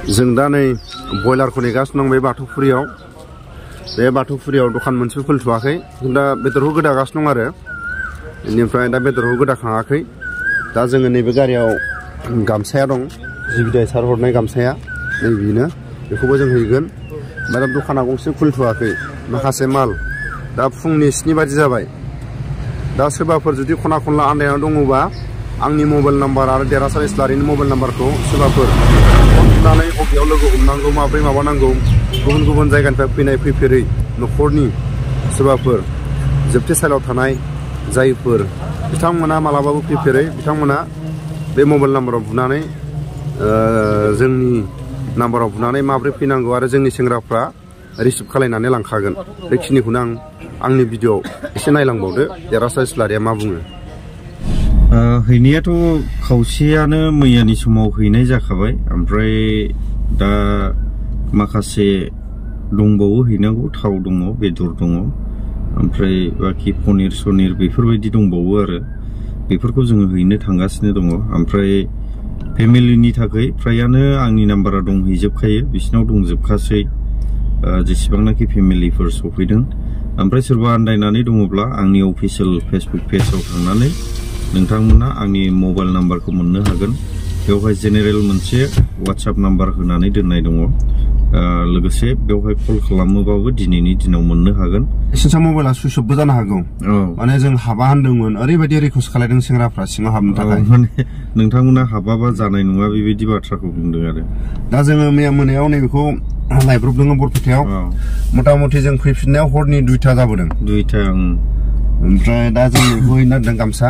जों दा नै बयलारखौ नेगासिनो दं बे बाथौफुरियाव दखान मोनसे खुलिथ'वाखै दा बेदरखौ गोदागासिनो दं आरो बेनिफ्राय दा बेदरखौ गोदाखाङाखै दा जोङो नैबे गारियाव गामसाया दं जिबिदाय सार हरनाय गामसाया नै बेनो बेखौबो जों हैगोन ओमफ्राय दा दखाना गंसे खुलिथ'वाखै माखासे माल दा फुंनि 7 बाजि जाबाय दा सोरबाफोर जुदि खना खनला आन्दायना दङबा आंनि मबाइल नाम्बार आरो देरहासार इस्लारिनि मबाइल नाम्बारखौ सोरबाफोर फन थुनानै बबेयाव लोगो हमनांगौ माब्रै माबानांगौ गुबुन गुबुन जायगानिफ्राय फैनाय फैफेरै न'खरनि सोरबाफोर जोबथेसालियाव थानाय जायफोर बिथांमोना मालाबाबो फैफेरै बिथांमोना बे मबाइल नाम्बाराव बुनानै जोंनि नाम्बाराव बुनानै माब्रै फैनांगौ आरो जोंनि सेंग्राफ्रा रिसिभ खालायनानै लांखागोन बेखिनिखौनो आंनि भिडिअ'आव एसे नायलांबावदो देरहासार इस्लारिया मा बुङो। हैनायाथ' खावसेयानो मैयानि समाव हैनाय जाखाबाय ओमफ्राय दा माखासे दंबावो हैनांगौ थाव दङ बेदर दङ ओमफ्राय बाखि पनिर सनिर बेफोरबायदि दंबावो आरो बेफोरखौ जोङो हैनो थांगासिनो दङ ओमफ्राय फेमिलिनि थाखाय फ्रायानो आंनि नाम्बारा दंहैजोबखायो बिसिनाव दंजोबखासै जेसेबांनाखि फेमिलिफोर सफैदों ओमफ्राय सोरबा आन्दायनानै दङब्ला आंनि अफिसियेल फेसबुक पेजाव थांनानै नोंथांमोना आंनि मबाइल नाम्बारखौ मोननो हागोन बेवहाय जेनेरेल मोनसे वाट्सएप नाम्बार होनानै दोननाय दङ लोगोसे बेवहाय कल खालामोबाबो दिनैनि दिनाव मोननो हागोन एसेसा मबाइला सुइच अफबो जानो हागौ माने जों हाबा होनदोंमोन ओरैबायदि रिक्वेस्ट खालायदों सेंग्राफ्रा सिङाव हाबनो थाखाय माने नोंथांमोना हाबाबा जानाय नङा बेबायदि बाथ्राखौ बुंदों आरो दा जोङो मैया मोनायाव नैबेखौ लायब्रबदों बरपेटायाव मथा मथि जों फैफिननायाव हरनि 2टा जाबोदों 2टा ओमफ्राय दा जों बेखौ हैना दोनदों गामसा